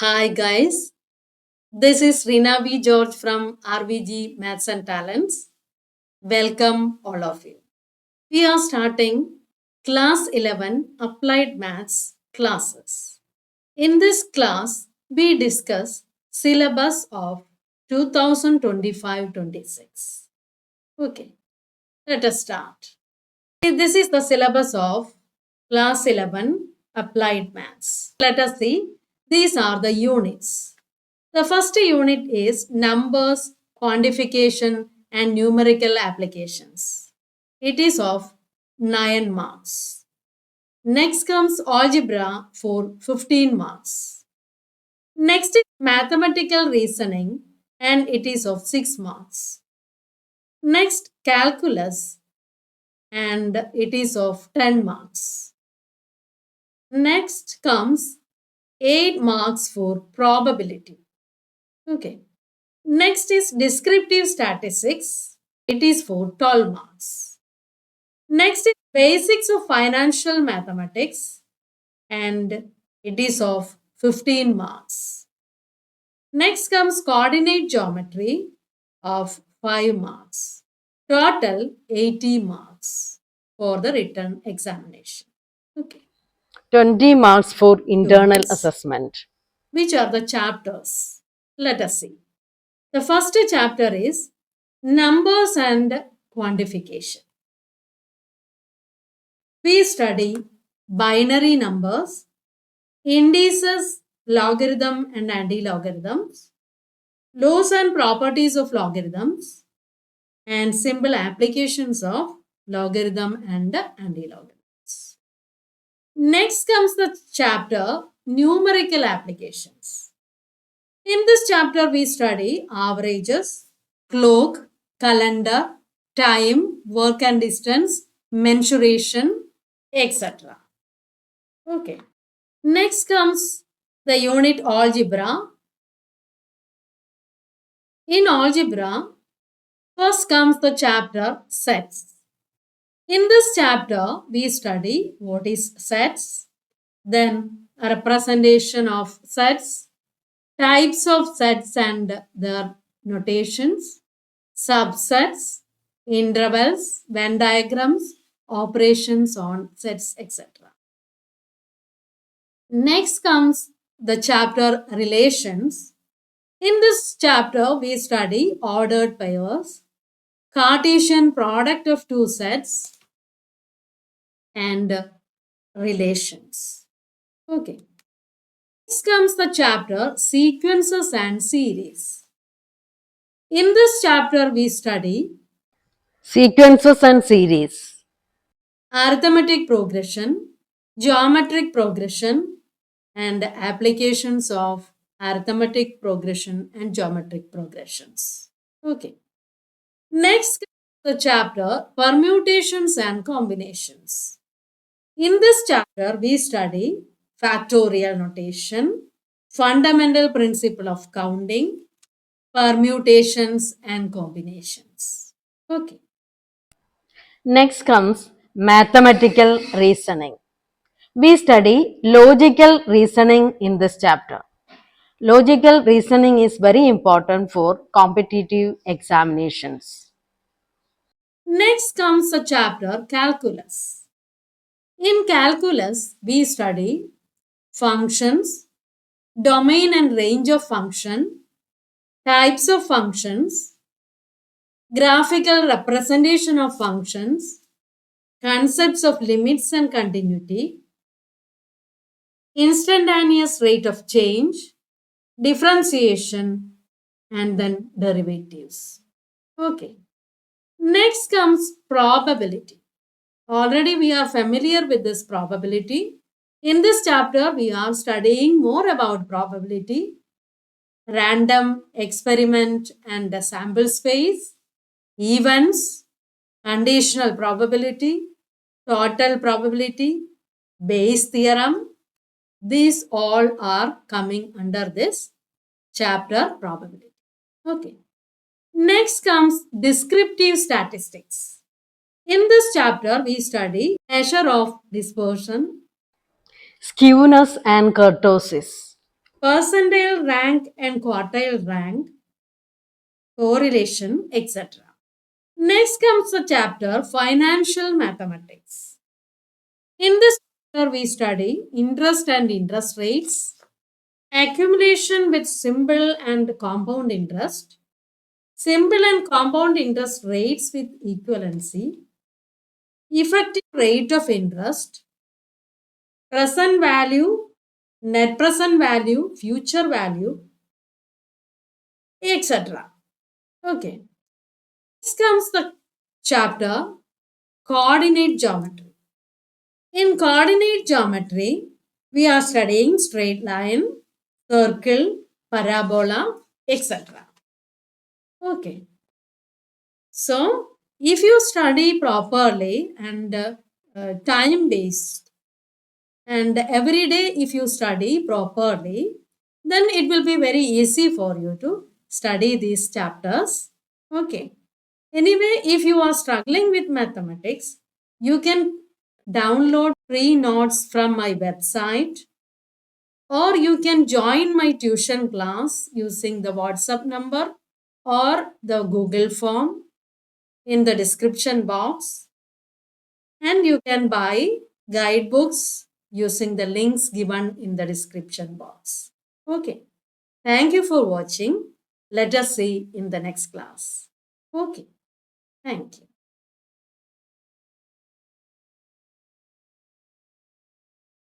Hi guys, this is Rina V. George from RVG Maths and Talents. Welcome all of you. We are starting Class 11 Applied Maths classes. In this class, we discuss syllabus of 2025-26. Okay, let us start. This is the syllabus of Class 11 Applied Maths. Let us see. These are the units. The first unit is numbers, quantification, and numerical applications. It is of 9 marks. Next comes algebra for 15 marks. Next is mathematical reasoning and it is of 6 marks. Next, calculus and it is of 10 marks. Next comes 8 marks for probability. Okay. Next is descriptive statistics. It is for 12 marks. Next is basics of financial mathematics and it is of 15 marks. Next comes coordinate geometry of 5 marks. Total 80 marks for the written examination. Okay. 20 marks for internal Units. assessment. Which are the chapters? Let us see. The first chapter is numbers and quantification. We study binary numbers, indices, logarithm and anti-logarithms, laws and properties of logarithms, and simple applications of logarithm and anti-logarithms. Next comes the chapter numerical applications. In this chapter, we study averages, clock, calendar, time, work and distance, mensuration, etc. Okay. Next comes the unit algebra. In algebra, first comes the chapter sets. In this chapter, we study what is sets, then a representation of sets, types of sets and their notations, subsets, intervals, Venn diagrams, operations on sets, etc. Next comes the chapter relations. In this chapter, we study ordered pairs, Cartesian product of two sets, and relations. Okay. Next comes the chapter sequences and series. In this chapter, we study Sequences and series. arithmetic progression, geometric progression, and applications of arithmetic progression and geometric progressions. Okay. Next, the chapter permutations and combinations. In this chapter, we study factorial notation, fundamental principle of counting, permutations and combinations. Okay. Next comes mathematical reasoning. We study logical reasoning in this chapter. Logical reasoning is very important for competitive examinations. Next comes the chapter calculus. In calculus, we study functions, domain and range of function, types of functions, graphical representation of functions, concepts of limits and continuity, instantaneous rate of change, differentiation, and then derivatives. Okay. Next comes probability. Already we are familiar with this probability. In this chapter, we are studying more about probability, random experiment and the sample space, events, conditional probability, total probability, Bayes theorem. These all are coming under this chapter probability. Okay. Next comes descriptive statistics. In this chapter, we study measure of dispersion, Skewness and kurtosis. percentile rank and quartile rank, correlation, etc. Next comes the chapter Financial Mathematics. In this chapter, we study interest and interest rates, accumulation with simple and compound interest, simple and compound interest rates with equivalency, effective rate of interest, present value, net present value, future value, etc. Okay. Next comes the chapter Coordinate Geometry. In coordinate geometry, we are studying straight line, circle, parabola, etc. Okay. So, if you study properly and time based, and every day if you study properly, then it will be very easy for you to study these chapters. Okay. Anyway, if you are struggling with mathematics, you can download free notes from my website, or you can join my tuition class using the WhatsApp number or the Google form in the description box, and you can buy guidebooks using the links given in the description box. Okay. Thank you for watching. Let us see in the next class. Okay. Thank you.